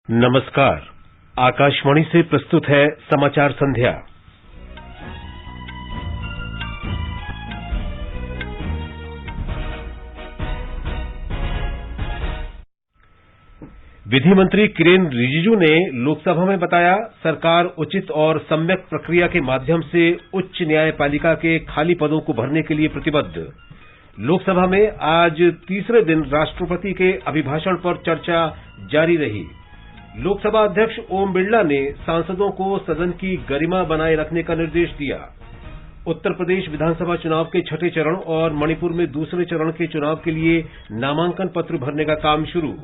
नमस्कार। आकाशवाणी से प्रस्तुत है समाचार संध्या। विधि मंत्री किरेन रिजिजू ने लोकसभा में बताया, सरकार उचित और सम्यक प्रक्रिया के माध्यम से उच्च न्यायपालिका के खाली पदों को भरने के लिए प्रतिबद्ध। लोकसभा में आज तीसरे दिन राष्ट्रपति के अभिभाषण पर चर्चा जारी रही। लोकसभा अध्यक्ष ओम बिरला ने सांसदों को सदन की गरिमा बनाए रखने का निर्देश दिया। उत्तर प्रदेश विधानसभा चुनाव के छठे चरण और मणिपुर में दूसरे चरण के चुनाव के लिए नामांकन पत्र भरने का काम शुरू।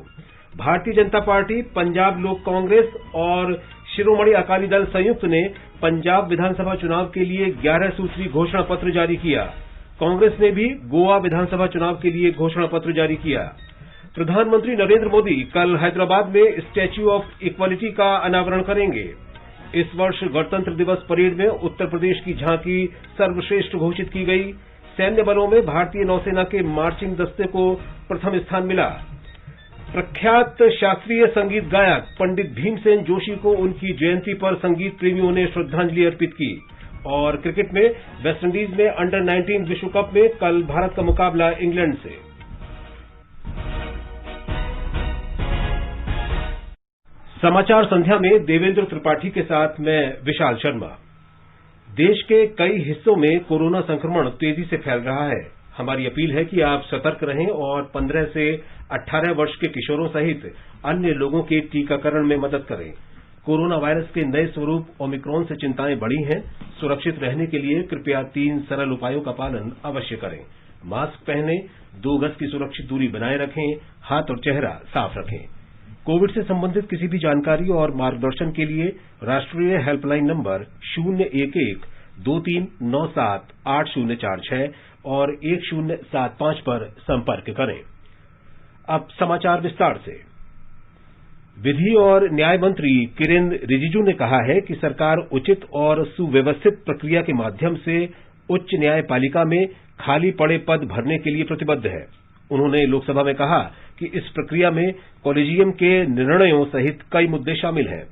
भारतीय जनता पार्टी, पंजाब लोक कांग्रेस और शिरोमणि अकाली दल संयुक्त ने पंजाब विधानसभा चुनाव के लिए 11 सूत्री घोषणा पत्र जारी किया। कांग्रेस ने भी गोवा विधानसभा चुनाव के लिए घोषणा पत्र जारी किया। प्रधानमंत्री नरेंद्र मोदी कल हैदराबाद में स्टैच्यू ऑफ इक्वालिटी का अनावरण करेंगे। इस वर्ष गणतंत्र दिवस परेड में उत्तर प्रदेश की झांकी सर्वश्रेष्ठ घोषित की गई। सैन्य बलों में भारतीय नौसेना के मार्चिंग दस्ते को प्रथम स्थान मिला। प्रख्यात शास्त्रीय संगीत गायक पंडित भीमसेन जोशी को उनकी जयंती पर संगीत प्रेमियों ने श्रद्धांजलि अर्पित की। और क्रिकेट में वेस्टइंडीज में अंडर 19 विश्व कप में कल भारत का मुकाबला इंग्लैंड से। समाचार संध्या में देवेंद्र त्रिपाठी के साथ मैं विशाल शर्मा। देश के कई हिस्सों में कोरोना संक्रमण तेजी से फैल रहा है। हमारी अपील है कि आप सतर्क रहें और 15 से 18 वर्ष के किशोरों सहित अन्य लोगों के टीकाकरण में मदद करें। कोरोना वायरस के नए स्वरूप ओमिक्रॉन से चिंताएं बढ़ी हैं। सुरक्षित रहने के लिए कृपया 3 सरल उपायों का पालन अवश्य करें। मास्क पहनें, 2 गज की सुरक्षित दूरी बनाए रखें, हाथ और चेहरा साफ रखें। कोविड से संबंधित किसी भी जानकारी और मार्गदर्शन के लिए राष्ट्रीय हेल्पलाइन नंबर 011-2397-8046 और 1075 पर संपर्क करें। अब समाचार विस्तार से। विधि और न्याय मंत्री किरेन रिजिजू ने कहा है कि सरकार उचित और सुव्यवस्थित प्रक्रिया के माध्यम से उच्च न्यायपालिका में खाली पड़े पद भरने के लिए प्रतिबद्ध है। उन्होंने लोकसभा में कहा कि इस प्रक्रिया में कॉलेजियम के निर्णयों सहित कई मुद्दे शामिल हैं।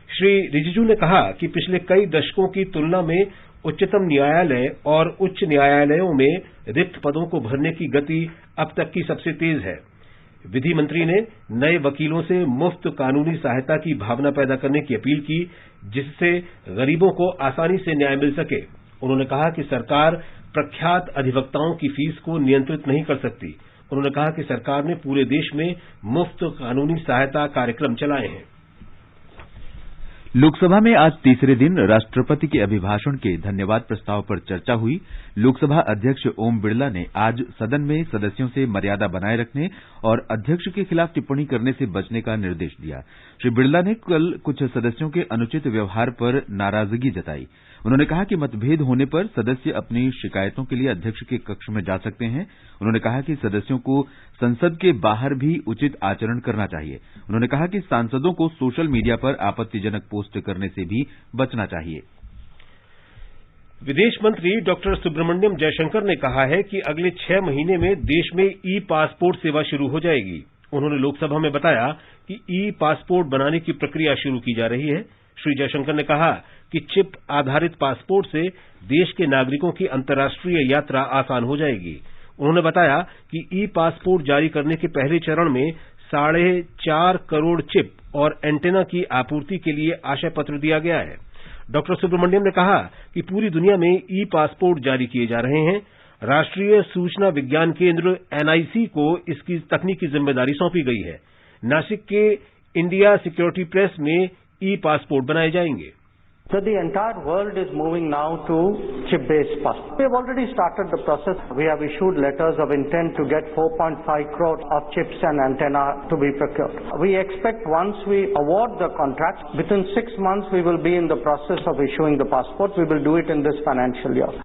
श्री रिजिजू ने कहा कि पिछले कई दशकों की तुलना में उच्चतम न्यायालय और उच्च न्यायालयों में रिक्त पदों को भरने की गति अब तक की सबसे तेज है। विधि मंत्री ने नए वकीलों से मुफ्त कानूनी सहायता की भावना पैदा करने की अपील की, जिससे गरीबों को आसानी से न्याय मिल सके। उन्होंने कहा कि सरकार प्रख्यात अधिवक्ताओं की फीस को नियंत्रित नहीं कर सकती। उन्होंने कहा कि सरकार ने पूरे देश में मुफ्त कानूनी सहायता कार्यक्रम चलाए हैं। लोकसभा में आज तीसरे दिन राष्ट्रपति के अभिभाषण के धन्यवाद प्रस्ताव पर चर्चा हुई। लोकसभा अध्यक्ष ओम बिरला ने आज सदन में सदस्यों से मर्यादा बनाए रखने और अध्यक्ष के खिलाफ टिप्पणी करने से बचने का निर्देश दिया। श्री बिरला ने कल कुछ सदस्यों के अनुचित व्यवहार पर नाराजगी जताई। उन्होंने कहा कि मतभेद होने पर सदस्य अपनी शिकायतों के लिए अध्यक्ष के कक्ष में जा सकते हैं। उन्होंने कहा कि सदस्यों को संसद के बाहर भी उचित आचरण करना चाहिए। उन्होंने कहा कि सांसदों को सोशल मीडिया पर आपत्तिजनक पोस्ट करने से भी बचना चाहिए। विदेश मंत्री डॉक्टर सुब्रमण्यम जयशंकर ने कहा है कि अगले 6 महीने में देश में ई पासपोर्ट सेवा शुरू हो जाएगी। उन्होंने लोकसभा में बताया कि ई पासपोर्ट बनाने की प्रक्रिया शुरू की जा रही है। श्री जयशंकर ने कहा कि चिप आधारित पासपोर्ट से देश के नागरिकों की अंतर्राष्ट्रीय यात्रा आसान हो जाएगी। उन्होंने बताया कि ई पासपोर्ट जारी करने के पहले चरण में 4.5 करोड़ चिप और एंटेना की आपूर्ति के लिए आशय पत्र दिया गया है। डॉक्टर सुब्रमण्यम ने कहा कि पूरी दुनिया में ई पासपोर्ट जारी किए जा रहे हैं। राष्ट्रीय सूचना विज्ञान केंद्र एनआईसी को इसकी तकनीकी जिम्मेदारी सौंपी गई है। नासिक के इंडिया सिक्योरिटी प्रेस में ई पासपोर्ट बनाए जाएंगे। So the entire world is moving now to chip-based passport. We have already started the process. We have issued letters of intent to get 4.5 crore of chips and antenna to be procured. We expect once we award the contract, within 6 months we will be in the process of issuing the passport. We will do it in this financial year.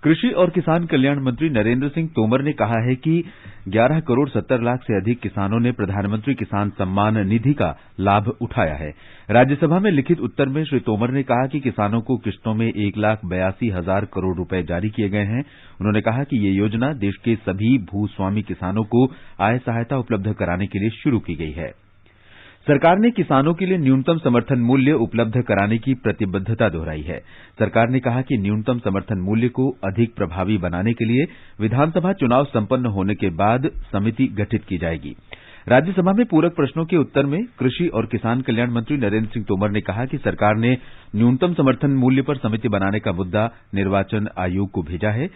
कृषि और किसान कल्याण मंत्री नरेंद्र सिंह तोमर ने कहा है कि 11 करोड़ 70 लाख से अधिक किसानों ने प्रधानमंत्री किसान सम्मान निधि का लाभ उठाया है। राज्यसभा में लिखित उत्तर में श्री तोमर ने कहा कि किसानों को किस्तों में 1,82,000 करोड़ रुपए जारी किए गए हैं। उन्होंने कहा कि ये योजना देश के सभी भूस्वामी किसानों को आय सहायता उपलब्ध कराने के लिए शुरू की गई है। सरकार ने किसानों के लिए न्यूनतम समर्थन मूल्य उपलब्ध कराने की प्रतिबद्धता दोहराई है। सरकार ने कहा कि न्यूनतम समर्थन मूल्य को अधिक प्रभावी बनाने के लिए विधानसभा चुनाव संपन्न होने के बाद समिति गठित की जाएगी। राज्यसभा में पूरक प्रश्नों के उत्तर में कृषि और किसान कल्याण मंत्री नरेंद्र सिंह तोमर ने कहा कि सरकार ने न्यूनतम समर्थन मूल्य पर समिति बनाने का मुद्दा निर्वाचन आयोग को भेजा है।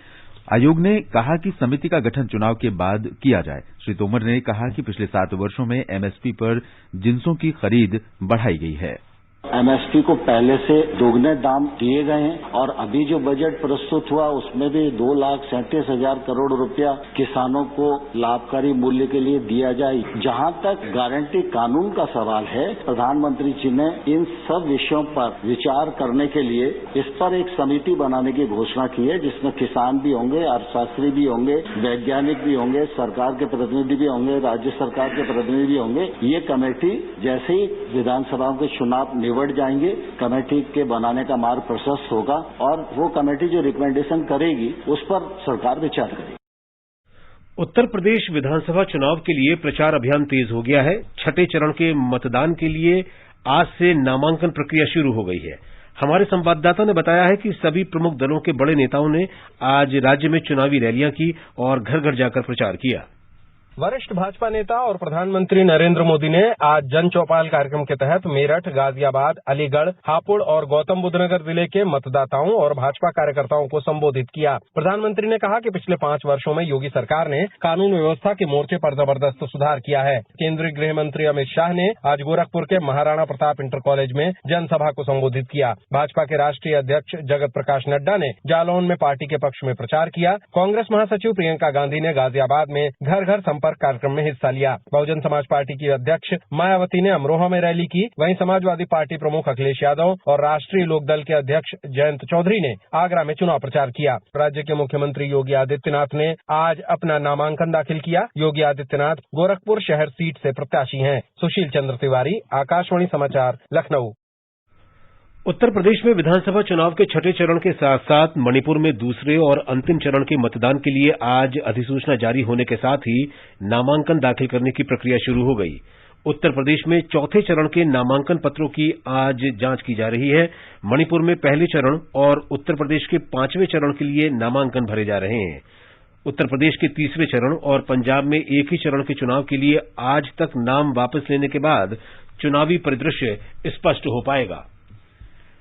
आयोग ने कहा कि समिति का गठन चुनाव के बाद किया जाए। श्री तोमर ने कहा कि पिछले 7 वर्षों में एमएसपी पर जिंसों की खरीद बढ़ाई गई है। एमएसपी को पहले से दोगुने दाम दिए गए हैं और अभी जो बजट प्रस्तुत हुआ उसमें भी 2,37,000 करोड़ रुपया किसानों को लाभकारी मूल्य के लिए दिया जाए। जहां तक गारंटी कानून का सवाल है, प्रधानमंत्री जी ने इन सब विषयों पर विचार करने के लिए इस पर एक समिति बनाने की घोषणा की है, जिसमें किसान भी होंगे, अर्थशास्त्री भी होंगे, वैज्ञानिक भी होंगे, सरकार के प्रतिनिधि भी होंगे, राज्य सरकार के प्रतिनिधि भी होंगे। ये कमेटी जैसे ही विधानसभाओं के चुनाव बढ़ जाएंगे, कमेटी के बनाने का मार्ग प्रशस्त होगा और वो कमेटी जो रिकमेंडेशन करेगी उस पर सरकार विचार करेगी। उत्तर प्रदेश विधानसभा चुनाव के लिए प्रचार अभियान तेज हो गया है। छठे चरण के मतदान के लिए आज से नामांकन प्रक्रिया शुरू हो गई है। हमारे संवाददाता ने बताया है कि सभी प्रमुख दलों के बड़े नेताओं ने आज राज्य में चुनावी रैलियां की और घर घर जाकर प्रचार किया। वरिष्ठ भाजपा नेता और प्रधानमंत्री नरेंद्र मोदी ने आज जन चौपाल कार्यक्रम के तहत मेरठ, गाजियाबाद, अलीगढ़, हापुड़ और गौतम बुद्ध नगर जिले के मतदाताओं और भाजपा कार्यकर्ताओं को संबोधित किया। प्रधानमंत्री ने कहा कि पिछले 5 वर्षों में योगी सरकार ने कानून व्यवस्था के मोर्चे पर जबरदस्त सुधार किया है। केंद्रीय गृह मंत्री अमित शाह ने आज गोरखपुर के महाराणा प्रताप इंटर कॉलेज में जनसभा को संबोधित किया। भाजपा के राष्ट्रीय अध्यक्ष जगत प्रकाश नड्डा ने जालौन में पार्टी के पक्ष में प्रचार किया। कांग्रेस महासचिव प्रियंका गांधी ने गाजियाबाद में घर घर कार्यक्रम में हिस्सा लिया। बहुजन समाज पार्टी की अध्यक्ष मायावती ने अमरोहा में रैली की। वहीं समाजवादी पार्टी प्रमुख अखिलेश यादव और राष्ट्रीय लोकदल के अध्यक्ष जयंत चौधरी ने आगरा में चुनाव प्रचार किया। राज्य के मुख्यमंत्री योगी आदित्यनाथ ने आज अपना नामांकन दाखिल किया। योगी आदित्यनाथ गोरखपुर शहर सीट से प्रत्याशी हैं। सुशील चंद्र तिवारी, आकाशवाणी समाचार, लखनऊ। उत्तर प्रदेश में विधानसभा चुनाव के छठे चरण के साथ साथ मणिपुर में दूसरे और अंतिम चरण के मतदान के लिए आज अधिसूचना जारी होने के साथ ही नामांकन दाखिल करने की प्रक्रिया शुरू हो गई। उत्तर प्रदेश में चौथे चरण के नामांकन पत्रों की आज जांच की जा रही है। मणिपुर में पहले चरण और उत्तर प्रदेश के 5वें चरण के लिए नामांकन भरे जा रहे हैं। उत्तर प्रदेश के तीसरे चरण और पंजाब में एक ही चरण के चुनाव के लिए आज तक नाम वापस लेने के बाद चुनावी परिदृश्य स्पष्ट हो पाएगा।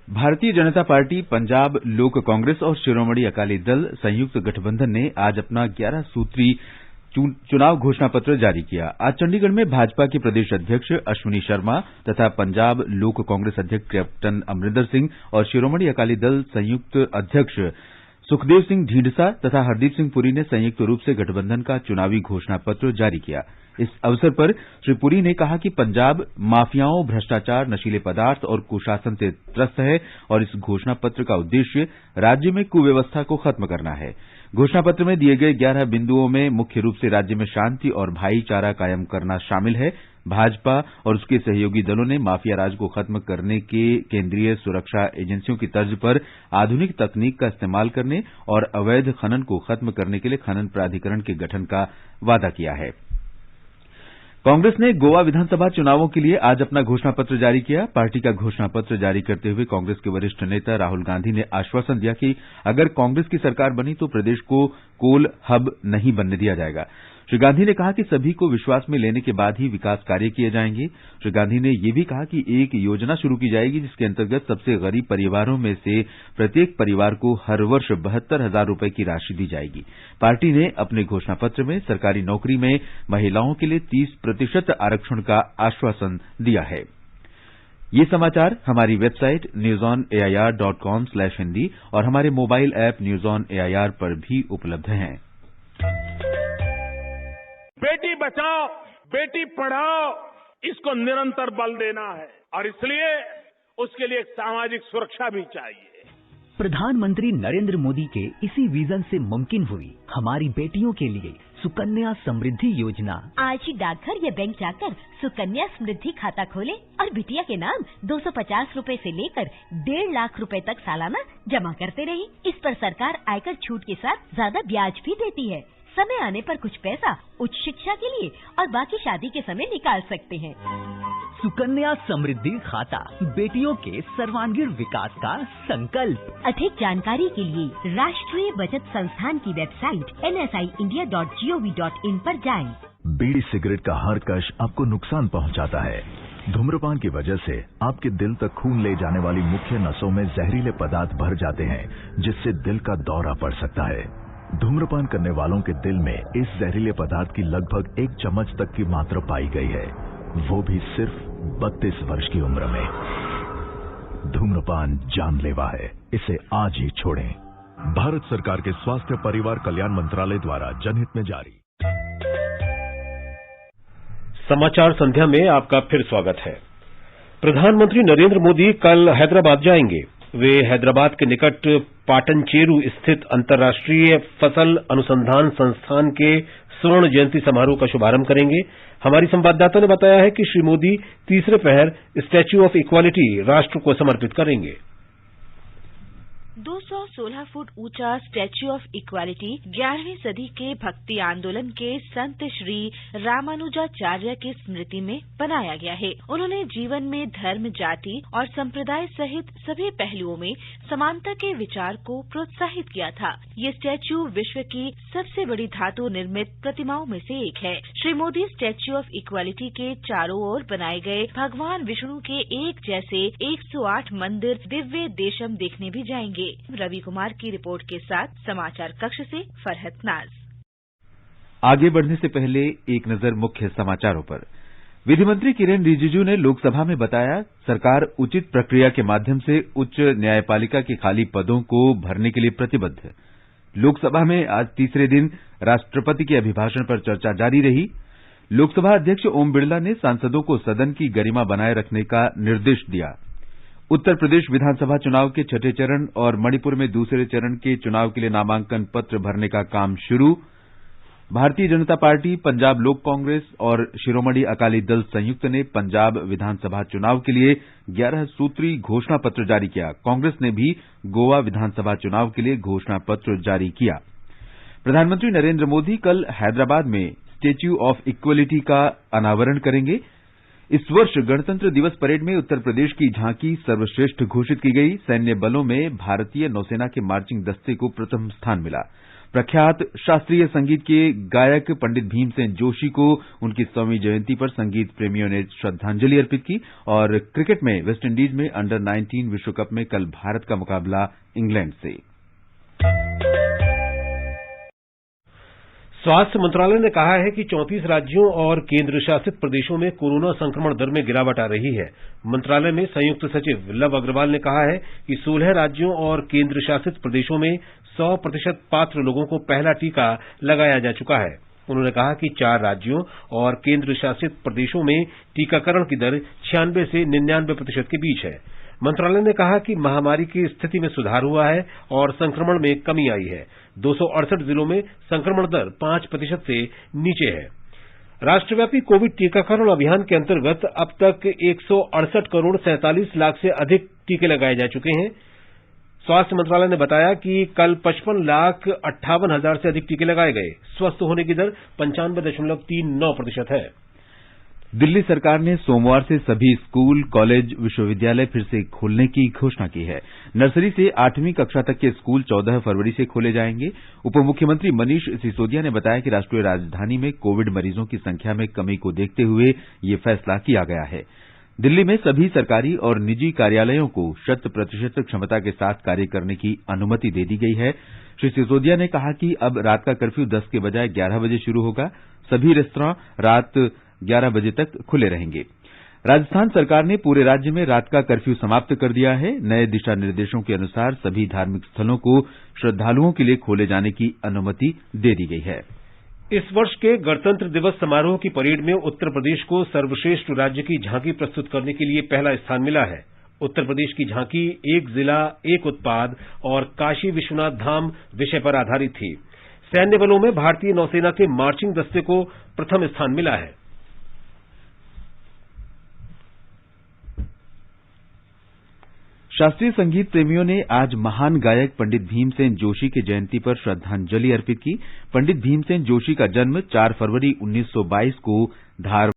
भारतीय जनता पार्टी, पंजाब लोक कांग्रेस और शिरोमणि अकाली दल संयुक्त गठबंधन ने आज अपना 11 सूत्री चुनाव घोषणा पत्र जारी किया। आज चंडीगढ़ में भाजपा के प्रदेश अध्यक्ष अश्विनी शर्मा तथा पंजाब लोक कांग्रेस अध्यक्ष कैप्टन अमरिंदर सिंह और शिरोमणि अकाली दल संयुक्त अध्यक्ष सुखदेव सिंह ढींढसा तथा हरदीप सिंह पुरी ने संयुक्त रूप से गठबंधन का चुनावी घोषणा पत्र जारी किया। इस अवसर पर श्री पुरी ने कहा कि पंजाब माफियाओं, भ्रष्टाचार, नशीले पदार्थ और कुशासन से त्रस्त है और इस घोषणा पत्र का उद्देश्य राज्य में कुव्यवस्था को खत्म करना है। घोषणा पत्र में दिए गए 11 बिंदुओं में मुख्य रूप से राज्य में शांति और भाईचारा कायम करना शामिल है। भाजपा और उसके सहयोगी दलों ने माफिया राज को खत्म करने के केंद्रीय सुरक्षा एजेंसियों की तर्ज पर आधुनिक तकनीक का इस्तेमाल करने और अवैध खनन को खत्म करने के लिए खनन प्राधिकरण के गठन का वादा किया है। कांग्रेस ने गोवा विधानसभा चुनावों के लिए आज अपना घोषणा पत्र जारी किया। पार्टी का घोषणा पत्र जारी करते हुए कांग्रेस के वरिष्ठ नेता राहुल गांधी ने आश्वासन दिया कि अगर कांग्रेस की सरकार बनी तो प्रदेश को कोल हब नहीं बनने दिया जाएगा। श्री गांधी ने कहा कि सभी को विश्वास में लेने के बाद ही विकास कार्य किए जाएंगे। श्री गांधी ने यह भी कहा कि एक योजना शुरू की जाएगी जिसके अंतर्गत सबसे गरीब परिवारों में से प्रत्येक परिवार को हर वर्ष 72,000 रुपए की राशि दी जाएगी। पार्टी ने अपने घोषणा पत्र में सरकारी नौकरी में महिलाओं के लिए 30% आरक्षण का आश्वासन दिया है। ये समाचार हमारी वेबसाइट newsonair.com/hindi और हमारे mobile app news on AIR पर भी उपलब्ध हैं। बेटी बचाओ, बेटी पढ़ाओ, इसको निरंतर बल देना है और इसलिए उसके लिए एक सामाजिक सुरक्षा भी चाहिए। प्रधानमंत्री नरेंद्र मोदी के इसी विजन से मुमकिन हुई हमारी बेटियों के लिए सुकन्या समृद्धि योजना। आज ही डाकघर या बैंक जाकर सुकन्या समृद्धि खाता खोले और बिटिया के नाम 250 रुपए से लेकर 1.5 लाख रुपए तक सालाना जमा करते रही। इस पर सरकार आयकर छूट के साथ ज्यादा ब्याज भी देती है। समय आने पर कुछ पैसा उच्च शिक्षा के लिए और बाकी शादी के समय निकाल सकते हैं। सुकन्या समृद्धि खाता, बेटियों के सर्वांगीण विकास का संकल्प। अधिक जानकारी के लिए राष्ट्रीय बचत संस्थान की वेबसाइट nsiindia.gov.in पर जाएं। बीड़ी सिगरेट का हर कश आपको नुकसान पहुंचाता है। धूम्रपान की वजह से आपके दिल तक खून ले जाने वाली मुख्य नसों में जहरीले पदार्थ भर जाते हैं, जिससे दिल का दौरा पड़ सकता है। धूम्रपान करने वालों के दिल में इस जहरीले पदार्थ की लगभग 1 चम्मच तक की मात्रा पाई गई है, वो भी सिर्फ 32 वर्ष की उम्र में। धूम्रपान जानलेवा है, इसे आज ही छोड़ें। भारत सरकार के स्वास्थ्य परिवार कल्याण मंत्रालय द्वारा जनहित में जारी। समाचार संध्या में आपका फिर स्वागत है। प्रधानमंत्री नरेंद्र मोदी कल हैदराबाद जाएंगे। वे हैदराबाद के निकट पाटनचेरू स्थित अंतर्राष्ट्रीय फसल अनुसंधान संस्थान के स्वर्ण जयंती समारोह का शुभारंभ करेंगे। हमारी संवाददाता ने बताया है कि श्री मोदी तीसरे पहर स्टैच्यू ऑफ इक्वालिटी राष्ट्र को समर्पित करेंगे। 216 फुट ऊंचा स्टैच्यू ऑफ इक्वालिटी 11वीं सदी के भक्ति आंदोलन के संत श्री रामानुजाचार्य की स्मृति में बनाया गया है। उन्होंने जीवन में धर्म, जाति और संप्रदाय सहित सभी पहलुओं में समानता के विचार को प्रोत्साहित किया था। ये स्टैच्यू विश्व की सबसे बड़ी धातु निर्मित प्रतिमाओं में से एक है। Shri Modi statue of equality के चारों ओर बनाए गए भगवान विष्णु के एक जैसे 108 मंदिर दिव्य देशम देखने भी जाएंगे। रवि कुमार की रिपोर्ट के साथ समाचार कक्ष से फरहत नाज। आगे बढ़ने से पहले एक नजर मुख्य समाचारों पर। विधि मंत्री किरेन रिजिजू ने लोकसभा में बताया, सरकार उचित प्रक्रिया के माध्यम से उच्च न्यायपालिका के खाली पदों को भरने के लिए प्रतिबद्ध है। लोकसभा में आज तीसरे दिन राष्ट्रपति के अभिभाषण पर चर्चा जारी रही। लोकसभा अध्यक्ष ओम बिड़ला ने सांसदों को सदन की गरिमा बनाए रखने का निर्देश दिया। उत्तर प्रदेश विधानसभा चुनाव के छठे चरण और मणिपुर में दूसरे चरण के चुनाव के लिए नामांकन पत्र भरने का काम शुरू। भारतीय जनता पार्टी, पंजाब लोक कांग्रेस और शिरोमणि अकाली दल संयुक्त ने पंजाब विधानसभा चुनाव के लिए 11 सूत्री घोषणा पत्र जारी किया। कांग्रेस ने भी गोवा विधानसभा चुनाव के लिए घोषणा पत्र जारी किया। प्रधानमंत्री नरेंद्र मोदी कल हैदराबाद में स्टैच्यू ऑफ इक्वालिटी का अनावरण करेंगे। इस वर्ष गणतंत्र दिवस परेड में उत्तर प्रदेश की झांकी सर्वश्रेष्ठ घोषित की गई। सैन्य बलों में भारतीय नौसेना के मार्चिंग दस्ते को प्रथम स्थान मिला। प्रख्यात शास्त्रीय संगीत के गायक पंडित भीमसेन जोशी को उनकी 100वीं जयंती पर संगीत प्रेमियों ने श्रद्धांजलि अर्पित की। और क्रिकेट में वेस्टइंडीज में अंडर 19 विश्व कप में कल भारत का मुकाबला इंग्लैंड से। स्वास्थ्य मंत्रालय ने कहा है कि 34 राज्यों और केंद्र शासित प्रदेशों में कोरोना संक्रमण दर में गिरावट आ रही है। मंत्रालय में संयुक्त सचिव लव अग्रवाल ने कहा है कि 16 राज्यों और केंद्र शासित प्रदेशों में 100% पात्र लोगों को पहला टीका लगाया जा चुका है। उन्होंने कहा कि 4 राज्यों और केंद्र शासित प्रदेशों में टीकाकरण की दर 96 से 99% के बीच है। मंत्रालय ने कहा कि महामारी की स्थिति में सुधार हुआ है और संक्रमण में कमी आई है। 268 जिलों में संक्रमण दर 5% से नीचे है। राष्ट्रव्यापी कोविड टीकाकरण अभियान के अंतर्गत अब तक 168 करोड़ 47 लाख से अधिक टीके लगाए जा चुके हैं। स्वास्थ्य मंत्रालय ने बताया कि कल 55,58,000 से अधिक टीके लगाए गए। स्वस्थ होने की दर 95.39% है। दिल्ली सरकार ने सोमवार से सभी स्कूल, कॉलेज, विश्वविद्यालय फिर से खोलने की घोषणा की है। नर्सरी से 8वीं कक्षा तक के स्कूल 14 फरवरी से खोले जाएंगे। उप मुख्यमंत्री मनीष सिसोदिया ने बताया कि राष्ट्रीय राजधानी में कोविड मरीजों की संख्या में कमी को देखते हुए ये फैसला किया गया है। दिल्ली में सभी सरकारी और निजी कार्यालयों को 100% क्षमता के साथ कार्य करने की अनुमति दे दी गई है। श्री सिसोदिया ने कहा कि अब रात का कर्फ्यू 10 के बजाय 11 बजे शुरू होगा। सभी रेस्तरां रात 11 बजे तक खुले रहेंगे। राजस्थान सरकार ने पूरे राज्य में रात का कर्फ्यू समाप्त कर दिया है। नए दिशा निर्देशों के अनुसार सभी धार्मिक स्थलों को श्रद्धालुओं के लिए खोले जाने की अनुमति दे दी गई है। इस वर्ष के गणतंत्र दिवस समारोह की परेड में उत्तर प्रदेश को सर्वश्रेष्ठ राज्य की झांकी प्रस्तुत करने के लिए पहला स्थान मिला है। उत्तर प्रदेश की झांकी एक जिला, एक उत्पाद और काशी विश्वनाथ धाम विषय पर आधारित थी। सैन्य बलों में भारतीय नौसेना के मार्चिंग दस्ते को प्रथम स्थान मिला है। शास्त्रीय संगीत प्रेमियों ने आज महान गायक पंडित भीमसेन जोशी की जयंती पर श्रद्धांजलि अर्पित की। पंडित भीमसेन जोशी का जन्म 4 फरवरी 1922 को धार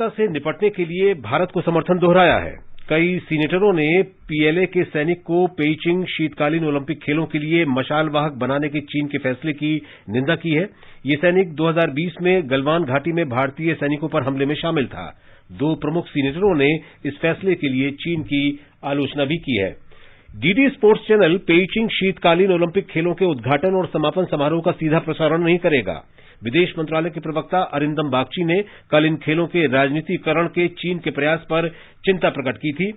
वास्तविकता से निपटने के लिए भारत को समर्थन दोहराया है। कई सीनेटरों ने पीएलए के सैनिक को पेइचिंग शीतकालीन ओलंपिक खेलों के लिए मशाल वाहक बनाने के चीन के फैसले की निंदा की है। ये सैनिक 2020 में गलवान घाटी में भारतीय सैनिकों पर हमले में शामिल था। 2 प्रमुख सीनेटरों ने इस फैसले के लिए चीन की आलोचना भी की है। डीडी स्पोर्ट्स चैनल पेइचिंग शीतकालीन ओलंपिक खेलों के उद्घाटन और समापन समारोह का सीधा प्रसारण नहीं करेगा। विदेश मंत्रालय के प्रवक्ता अरिंदम बागची ने कल इन खेलों के राजनीतिकरण के चीन के प्रयास पर चिंता प्रकट की थी।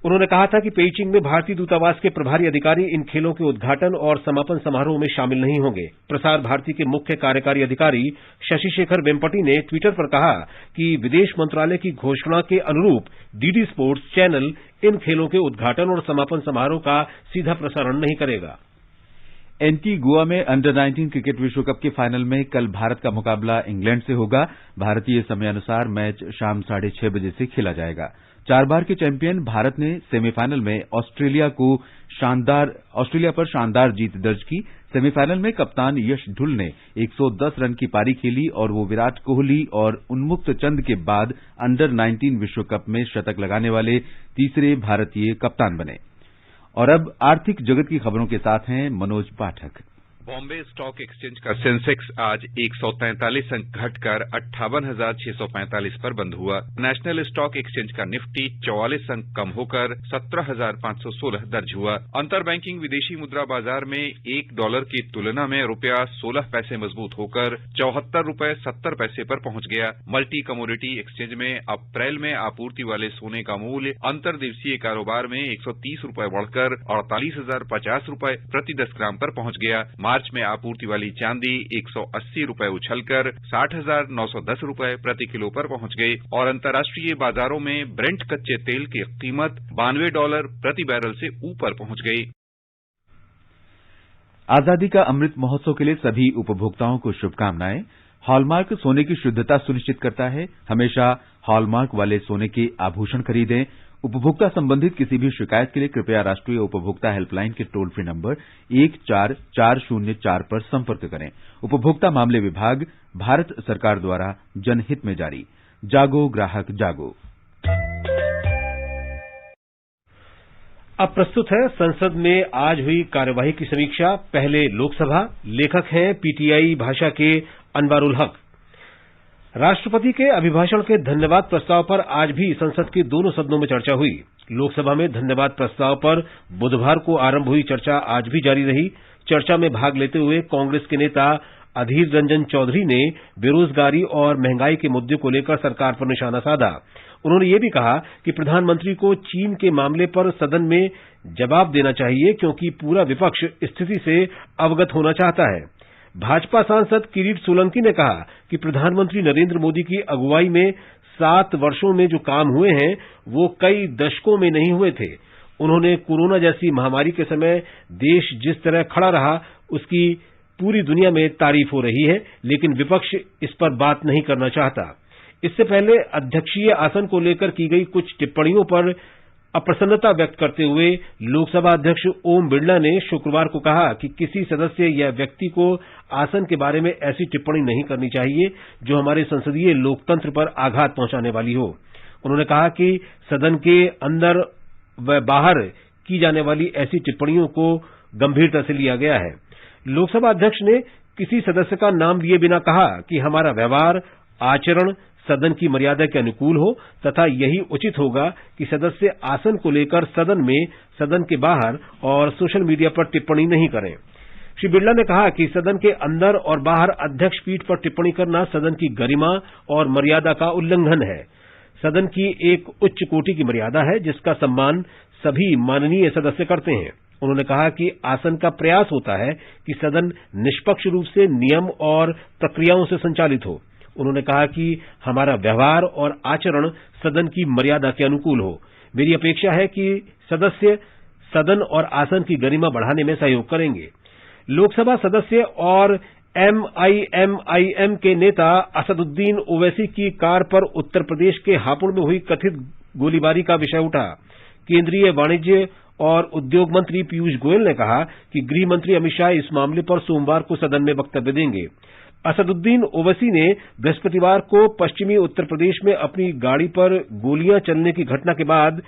उन्होंने कहा था कि पेइचिंग में भारतीय दूतावास के प्रभारी अधिकारी इन खेलों के उद्घाटन और समापन समारोह में शामिल नहीं होंगे। प्रसार भारती के मुख्य कार्यकारी अधिकारी शशि शेखर वेम्पटी ने ट्विटर पर कहा कि विदेश मंत्रालय की घोषणा के अनुरूप डीडी स्पोर्ट्स चैनल इन खेलों के उद्घाटन और समापन समारोह का सीधा प्रसारण नहीं करेगा। एंटीगुआ में अंडर 19 क्रिकेट विश्व कप के फाइनल में कल भारत का मुकाबला इंग्लैंड से होगा। भारतीय समयानुसार मैच शाम 6:30 बजे से खेला जाएगा। 4 बार के चैंपियन भारत ने सेमीफाइनल में ऑस्ट्रेलिया पर शानदार जीत दर्ज की। सेमीफाइनल में कप्तान यश ढुल ने 110 रन की पारी खेली और वो विराट कोहली और उन्मुक्त चंद के बाद अंडर 19 विश्व कप में शतक लगाने वाले तीसरे भारतीय कप्तान बने। और अब आर्थिक जगत की खबरों के साथ हैं मनोज पाठक। बॉम्बे स्टॉक एक्सचेंज का सेंसेक्स आज 143 अंक घटकर 58,645 पर बंद हुआ। नेशनल स्टॉक एक्सचेंज का निफ्टी 44 अंक कम होकर 17,516 दर्ज हुआ। अंतर बैंकिंग विदेशी मुद्रा बाजार में $1 की तुलना में रुपया 16 पैसे मजबूत होकर 74 रुपए 70 पैसे पर पहुंच गया। मल्टी कमोडिटी एक्सचेंज में अप्रैल में आपूर्ति वाले सोने का मूल्य अंतर दिवसीय कारोबार में 130 रुपए बढ़कर 48,050 रुपए प्रति 10 ग्राम पर पहुंच गया। मार्च में आपूर्ति वाली चांदी 180 रुपए उछलकर 60,910 रुपए प्रति किलो पर पहुंच गई और अंतर्राष्ट्रीय बाजारों में ब्रेंट कच्चे तेल की कीमत $92 प्रति बैरल से ऊपर पहुंच गई। आजादी का अमृत महोत्सव के लिए सभी उपभोक्ताओं को शुभकामनाएं। हॉलमार्क सोने की शुद्धता सुनिश्चित करता है। हमेशा हॉलमार्क वाले सोने के आभूषण खरीदें। उपभोक्ता संबंधित किसी भी शिकायत के लिए कृपया राष्ट्रीय उपभोक्ता हेल्पलाइन के टोल फ्री नंबर 14404 पर संपर्क करें। उपभोक्ता मामले विभाग, भारत सरकार द्वारा जनहित में जारी। जागो ग्राहक जागो। अब प्रस्तुत है संसद में आज हुई कार्यवाही की समीक्षा। पहले लोकसभा। लेखक हैं पीटीआई भाषा के अनवारुल हक। राष्ट्रपति के अभिभाषण के धन्यवाद प्रस्ताव पर आज भी संसद के दोनों सदनों में चर्चा हुई। लोकसभा में धन्यवाद प्रस्ताव पर बुधवार को आरंभ हुई चर्चा आज भी जारी रही। चर्चा में भाग लेते हुए कांग्रेस के नेता अधीर रंजन चौधरी ने बेरोजगारी और महंगाई के मुद्दे को लेकर सरकार पर निशाना साधा। उन्होंने ये भी कहा कि प्रधानमंत्री को चीन के मामले पर सदन में जवाब देना चाहिए क्योंकि पूरा विपक्ष स्थिति से अवगत होना चाहता है। भाजपा सांसद किरीट सोलंकी ने कहा कि प्रधानमंत्री नरेंद्र मोदी की अगुवाई में 7 वर्षों में जो काम हुए हैं वो कई दशकों में नहीं हुए थे। उन्होंने कोरोना जैसी महामारी के समय देश जिस तरह खड़ा रहा उसकी पूरी दुनिया में तारीफ हो रही है, लेकिन विपक्ष इस पर बात नहीं करना चाहता। इससे पहले अध्यक्षीय आसन को लेकर की गई कुछ टिप्पणियों पर अप्रसन्नता व्यक्त करते हुए लोकसभा अध्यक्ष ओम बिड़ला ने शुक्रवार को कहा कि किसी सदस्य या व्यक्ति को आसन के बारे में ऐसी टिप्पणी नहीं करनी चाहिए जो हमारे संसदीय लोकतंत्र पर आघात पहुंचाने वाली हो। उन्होंने कहा कि सदन के अंदर व बाहर की जाने वाली ऐसी टिप्पणियों को गंभीरता से लिया गया है। लोकसभा अध्यक्ष ने किसी सदस्य का नाम लिए बिना कहा कि हमारा व्यवहार, आचरण सदन की मर्यादा के अनुकूल हो तथा यही उचित होगा कि सदस्य आसन को लेकर सदन में, सदन के बाहर और सोशल मीडिया पर टिप्पणी नहीं करें। श्री बिड़ला ने कहा कि सदन के अंदर और बाहर अध्यक्ष पीठ पर टिप्पणी करना सदन की गरिमा और मर्यादा का उल्लंघन है। सदन की एक उच्च कोटि की मर्यादा है जिसका सम्मान सभी माननीय सदस्य करते हैं। उन्होंने कहा कि आसन का प्रयास होता है कि सदन निष्पक्ष रूप से नियम और प्रक्रियाओं से संचालित हो। उन्होंने कहा कि हमारा व्यवहार और आचरण सदन की मर्यादा के अनुकूल हो। मेरी अपेक्षा है कि सदस्य सदन और आसन की गरिमा बढ़ाने में सहयोग करेंगे। लोकसभा सदस्य और एमआईएम के नेता असदुद्दीन ओवैसी की कार पर उत्तर प्रदेश के हापुड़ में हुई कथित गोलीबारी का विषय उठा। केंद्रीय वाणिज्य और उद्योग मंत्री पीयूष गोयल ने कहा कि गृह मंत्री अमित शाह इस मामले पर सोमवार को सदन में वक्तव्य देंगे। असदुद्दीन ओवैसी ने बृहस्पतिवार को पश्चिमी उत्तर प्रदेश में अपनी गाड़ी पर गोलियां चलने की घटना के बाद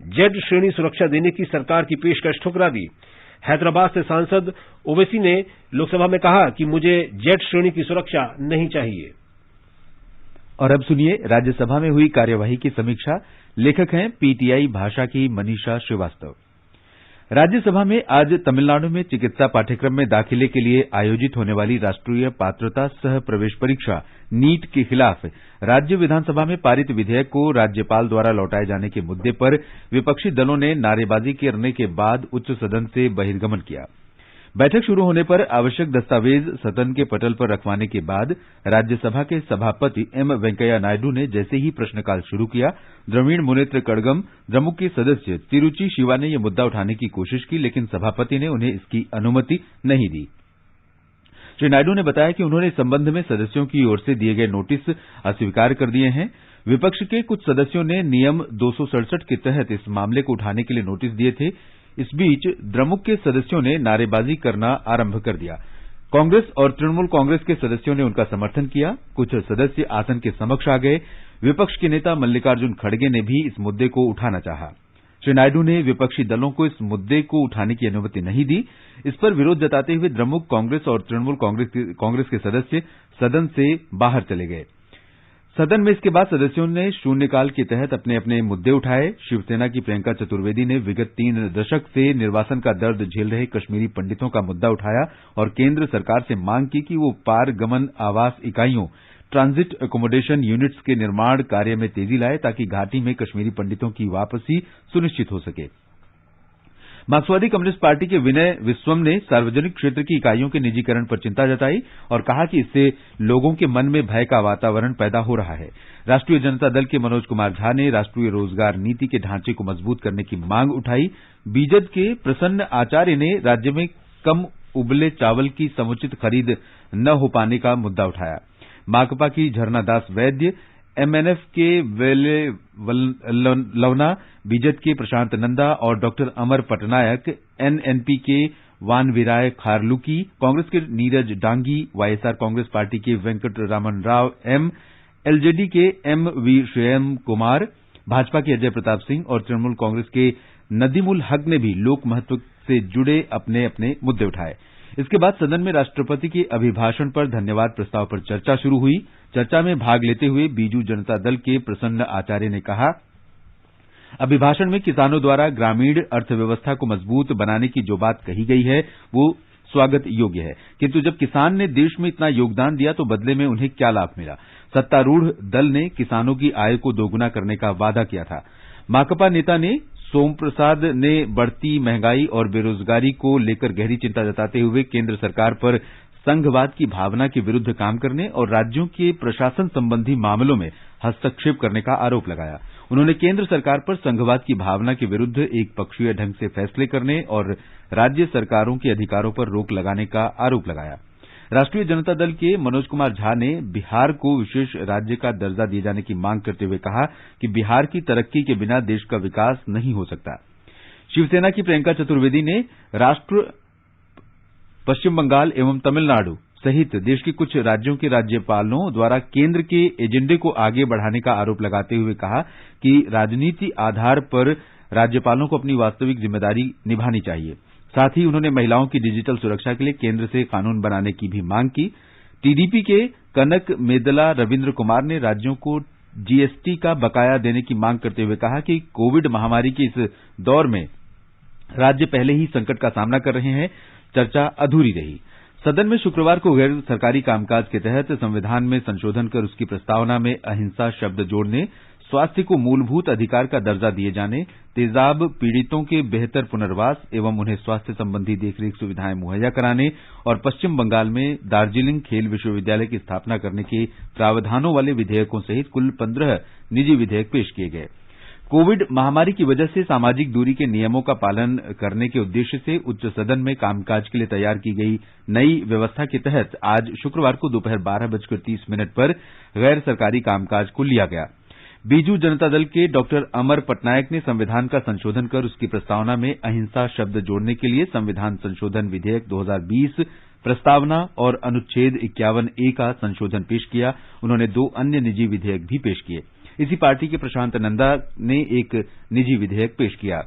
जेड श्रेणी सुरक्षा देने की सरकार की पेशकश ठुकरा दी। हैदराबाद से सांसद ओवैसी ने लोकसभा में कहा कि मुझे जेड श्रेणी की सुरक्षा नहीं चाहिए। और अब सुनिए राज्यसभा में हुई कार्यवाही की समीक्षा। लेखक हैं पीटीआई भाषा की मनीषा श्रीवास्तव। राज्यसभा में आज तमिलनाडु में चिकित्सा पाठ्यक्रम में दाखिले के लिए आयोजित होने वाली राष्ट्रीय पात्रता सह प्रवेश परीक्षा नीट के खिलाफ राज्य विधानसभा में पारित विधेयक को राज्यपाल द्वारा लौटाए जाने के मुद्दे पर विपक्षी दलों ने नारेबाजी करने के बाद उच्च सदन से बहिर्गमन किया। बैठक शुरू होने पर आवश्यक दस्तावेज सदन के पटल पर रखवाने के बाद राज्यसभा के सभापति एम वेंकैया नायडू ने जैसे ही प्रश्नकाल शुरू किया, द्रविड़ मुनेत्र कड़गम द्रमुक के सदस्य तिरुचि शिवा ने यह मुद्दा उठाने की कोशिश की, लेकिन सभापति ने उन्हें इसकी अनुमति नहीं दी। श्री नायडू ने बताया कि उन्होंने इस संबंध में सदस्यों की ओर से दिए गए नोटिस अस्वीकार कर दिए हैं। विपक्ष के कुछ सदस्यों ने नियम 267 के तहत इस मामले को उठाने के लिए नोटिस दिए थे। इस बीच द्रमुक के सदस्यों ने नारेबाजी करना आरंभ कर दिया। कांग्रेस और तृणमूल कांग्रेस के सदस्यों ने उनका समर्थन किया। कुछ सदस्य आसन के समक्ष आ गए। विपक्ष के नेता मल्लिकार्जुन खड़गे ने भी इस मुद्दे को उठाना चाहा। श्री नायडू ने विपक्षी दलों को इस मुद्दे को उठाने की अनुमति नहीं दी। इस पर विरोध जताते हुए द्रमुक, कांग्रेस और तृणमूल कांग्रेस के सदस्य सदन से बाहर चले गए। सदन में इसके बाद सदस्यों ने शून्यकाल के तहत अपने अपने मुद्दे उठाए। शिवसेना की प्रियंका चतुर्वेदी ने विगत 3 दशक से निर्वासन का दर्द झेल रहे कश्मीरी पंडितों का मुद्दा उठाया और केंद्र सरकार से मांग की कि वो पारगमन आवास इकाइयों ट्रांजिट एकोमोडेशन यूनिट्स के निर्माण कार्य में तेजी लाए ताकि घाटी में कश्मीरी पंडितों की वापसी सुनिश्चित हो सके। मार्क्सवादी कम्युनिस्ट पार्टी के विनय विश्वम ने सार्वजनिक क्षेत्र की इकाइयों के निजीकरण पर चिंता जताई और कहा कि इससे लोगों के मन में भय का वातावरण पैदा हो रहा है। राष्ट्रीय जनता दल के मनोज कुमार झा ने राष्ट्रीय रोजगार नीति के ढांचे को मजबूत करने की मांग उठाई। बीजेड के प्रसन्न आचार्य ने राज्य में कम उबले चावल की समुचित खरीद न हो पाने का मुद्दा उठाया। माकपा की झरना दास वैद्य, एमएनएफ के वेले लवना, बीजेड के प्रशांत नंदा और डॉक्टर अमर पटनायक, एनएनपी के वानवीराय खारलुकी, कांग्रेस के नीरज डांगी, वाईएसआर कांग्रेस पार्टी के वेंकट रामन राव एम, एलजेडी के एमवी श्रेयम कुमार, भाजपा के अजय प्रताप सिंह और तृणमूल कांग्रेस के नदीमुल हक ने भी लोक महत्व से जुड़े अपने अपने मुद्दे उठाए। इसके बाद सदन में राष्ट्रपति के अभिभाषण पर धन्यवाद प्रस्ताव पर चर्चा शुरू हुई। चर्चा में भाग लेते हुए बीजू जनता दल के प्रसन्न आचार्य ने कहा, अभिभाषण में किसानों द्वारा ग्रामीण अर्थव्यवस्था को मजबूत बनाने की जो बात कही गई है वो स्वागत योग्य है, किंतु जब किसान ने देश में इतना योगदान दिया तो बदले में उन्हें क्या लाभ मिला? सत्तारूढ़ दल ने किसानों की आय को दोगुना करने का वादा किया था। माकपा नेता ने सोम प्रसाद ने बढ़ती महंगाई और बेरोजगारी को लेकर गहरी चिंता जताते हुए केंद्र सरकार पर संघवाद की भावना के विरुद्ध काम करने और राज्यों के प्रशासन संबंधी मामलों में हस्तक्षेप करने का आरोप लगाया। उन्होंने केंद्र सरकार पर संघवाद की भावना के विरुद्ध एक पक्षीय ढंग से फैसले करने और राज्य सरकारों के अधिकारों पर रोक लगाने का आरोप लगाया। राष्ट्रीय जनता दल के मनोज कुमार झा ने बिहार को विशेष राज्य का दर्जा दिए जाने की मांग करते हुए कहा कि बिहार की तरक्की के बिना देश का विकास नहीं हो सकता। शिवसेना की प्रियंका चतुर्वेदी ने राष्ट्र, पश्चिम बंगाल एवं तमिलनाडु सहित देश के कुछ राज्यों के राज्यपालों द्वारा केंद्र के एजेंडे को आगे बढ़ाने का आरोप लगाते हुए कहा कि राजनीति आधार पर राज्यपालों को अपनी वास्तविक जिम्मेदारी निभानी चाहिए। साथ ही उन्होंने महिलाओं की डिजिटल सुरक्षा के लिए केंद्र से कानून बनाने की भी मांग की। टीडीपी के कनक मेदला रविंद्र कुमार ने राज्यों को जीएसटी का बकाया देने की मांग करते हुए कहा कि कोविड महामारी के इस दौर में राज्य पहले ही संकट का सामना कर रहे हैं। चर्चा अधूरी रही। सदन में शुक्रवार को गैर सरकारी कामकाज के तहत संविधान में संशोधन कर उसकी प्रस्तावना में अहिंसा शब्द जोड़ने, स्वास्थ्य को मूलभूत अधिकार का दर्जा दिए जाने, तेजाब पीड़ितों के बेहतर पुनर्वास एवं उन्हें स्वास्थ्य संबंधी देखरेख सुविधाएं मुहैया कराने और पश्चिम बंगाल में दार्जिलिंग खेल विश्वविद्यालय की स्थापना करने के प्रावधानों वाले विधेयकों सहित कुल 15 निजी विधेयक पेश किए गए। कोविड महामारी की वजह से सामाजिक दूरी के नियमों का पालन करने के उद्देश्य से उच्च सदन में कामकाज के लिए तैयार की गई नई व्यवस्था के तहत आज शुक्रवार को दोपहर 12:30 पर गैर सरकारी कामकाज को लिया गया। बीजू जनता दल के डॉक्टर अमर पटनायक ने संविधान का संशोधन कर उसकी प्रस्तावना में अहिंसा शब्द जोड़ने के लिए संविधान संशोधन विधेयक 2020 प्रस्तावना और अनुच्छेद 51A का संशोधन पेश किया। उन्होंने 2 अन्य निजी विधेयक भी पेश किए। इसी पार्टी के प्रशांत नंदा ने एक निजी विधेयक पेश किया।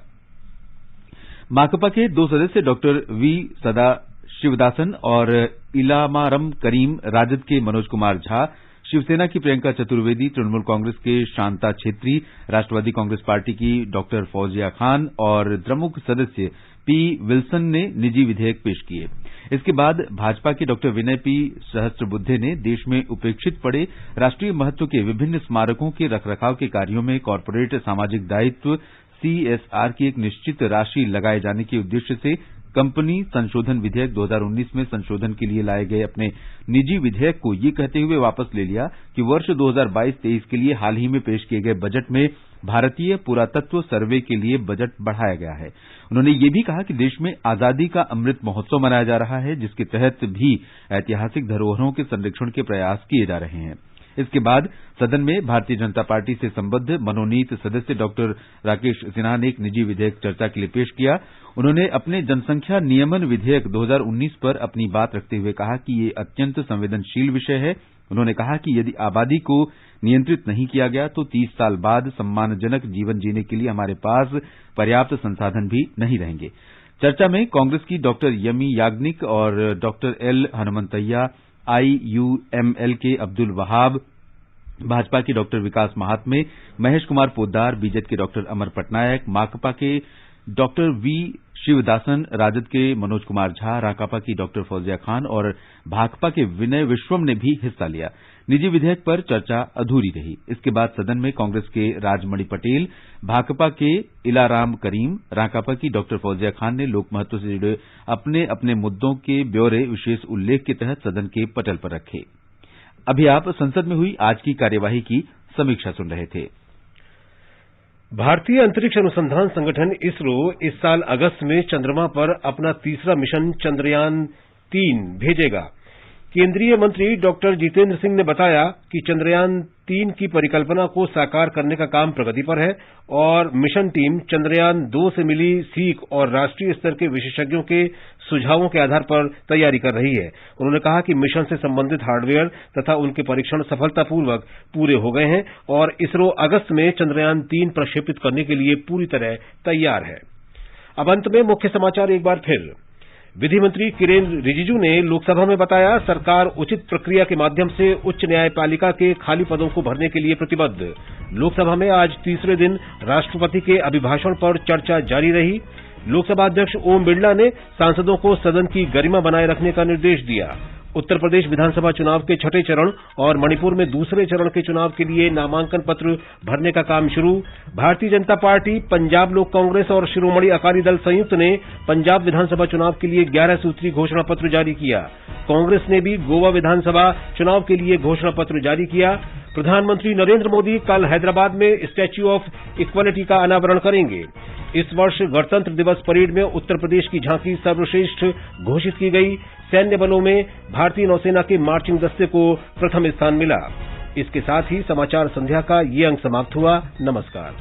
माकपा के 2 सदस्य डॉक्टर वी सदा शिवदासन और इलामारम करीम, राजद के मनोज कुमार झा, शिवसेना की प्रियंका चतुर्वेदी, तृणमूल कांग्रेस के शांता छेत्री, राष्ट्रवादी कांग्रेस पार्टी की डॉक्टर फौजिया खान और द्रमुक सदस्य पी विल्सन ने निजी विधेयक पेश किए। इसके बाद भाजपा के डॉक्टर विनय पी सहस्त्रबुद्धे ने देश में उपेक्षित पड़े राष्ट्रीय महत्व के विभिन्न स्मारकों के रखरखाव के कार्यों में कॉर्पोरेट सामाजिक दायित्व CSR की एक निश्चित राशि लगाए जाने के उद्देश्य से कंपनी संशोधन विधेयक 2019 में संशोधन के लिए लाए गए अपने निजी विधेयक को ये कहते हुए वापस ले लिया कि वर्ष 2022-23 के लिए हाल ही में पेश किए गए बजट में भारतीय पुरातत्व सर्वे के लिए बजट बढ़ाया गया है। उन्होंने ये भी कहा कि देश में आजादी का अमृत महोत्सव मनाया जा रहा है, जिसके तहत भी ऐतिहासिक धरोहरों के संरक्षण के प्रयास किए जा रहे हैं। इसके बाद सदन में भारतीय जनता पार्टी से संबद्ध मनोनीत सदस्य डॉक्टर राकेश सिन्हा ने एक निजी विधेयक चर्चा के लिए पेश किया। उन्होंने अपने जनसंख्या नियमन विधेयक 2019 पर अपनी बात रखते हुए कहा कि ये अत्यंत संवेदनशील विषय है। उन्होंने कहा कि यदि आबादी को नियंत्रित नहीं किया गया तो 30 साल बाद सम्मानजनक जीवन जीने के लिए हमारे पास पर्याप्त संसाधन भी नहीं रहेंगे। चर्चा में कांग्रेस की डॉक्टर यमी याग्निक और डॉक्टर एल हनुमंतैया, IUML के अब्दुल वहाब, भाजपा के डॉक्टर विकास महात्मे, महेश कुमार पोद्दार, बीजेपी के डॉक्टर अमर पटनायक, माकपा के डॉक्टर वी शिवदासन, राजद के मनोज कुमार झा, राकापा की डॉक्टर फौजिया खान और भाकपा के विनय विश्वम ने भी हिस्सा लिया। निजी विधेयक पर चर्चा अधूरी रही। इसके बाद सदन में कांग्रेस के राजमणि पटेल, भाकपा के इलाराम करीम, राकापा की डॉक्टर फौजिया खान ने लोक महत्व से जुड़े अपने अपने मुद्दों के ब्यौरे विशेष उल्लेख के तहत सदन के पटल पर रखे। अभी आप संसद में हुई आज की कार्यवाही की समीक्षा सुन रहे थे। भारतीय अंतरिक्ष अनुसंधान संगठन इसरो इस साल अगस्त में चंद्रमा पर अपना तीसरा मिशन चंद्रयान-3 भेजेगा। केंद्रीय मंत्री डॉक्टर जितेंद्र सिंह ने बताया कि चंद्रयान-3 की परिकल्पना को साकार करने का काम प्रगति पर है और मिशन टीम चंद्रयान-2 से मिली सीख और राष्ट्रीय स्तर के विशेषज्ञों के सुझावों के आधार पर तैयारी कर रही है। उन्होंने कहा कि मिशन से संबंधित हार्डवेयर तथा उनके परीक्षण सफलतापूर्वक पूरे हो गए हैं और इसरो अगस्त में चंद्रयान-3 प्रक्षेपित करने के लिए पूरी तरह तैयार है। अब अंत में मुख्य समाचार एक बार फिर। विधि मंत्री किरेन रिजिजू ने लोकसभा में बताया, सरकार उचित प्रक्रिया के माध्यम से उच्च न्यायपालिका के खाली पदों को भरने के लिए प्रतिबद्ध। लोकसभा में आज तीसरे दिन राष्ट्रपति के अभिभाषण पर चर्चा जारी रही। लोकसभा अध्यक्ष ओम बिरला ने सांसदों को सदन की गरिमा बनाए रखने का निर्देश दिया। उत्तर प्रदेश विधानसभा चुनाव के छठे चरण और मणिपुर में दूसरे चरण के चुनाव के लिए नामांकन पत्र भरने का काम शुरू। भारतीय जनता पार्टी, पंजाब लोक कांग्रेस और शिरोमणि अकाली दल संयुक्त ने पंजाब विधानसभा चुनाव के लिए 11 सूत्री घोषणा पत्र जारी किया। कांग्रेस ने भी गोवा विधानसभा चुनाव के लिए घोषणा पत्र जारी किया। प्रधानमंत्री नरेंद्र मोदी कल हैदराबाद में स्टैच्यू ऑफ इक्वालिटी का अनावरण करेंगे। इस वर्ष गणतंत्र दिवस परेड में उत्तर प्रदेश की झांकी सर्वश्रेष्ठ घोषित की गई। सैन्य बलों में भारतीय नौसेना के मार्चिंग दस्ते को प्रथम स्थान मिला। इसके साथ ही समाचार संध्या का ये अंक समाप्त हुआ। नमस्कार।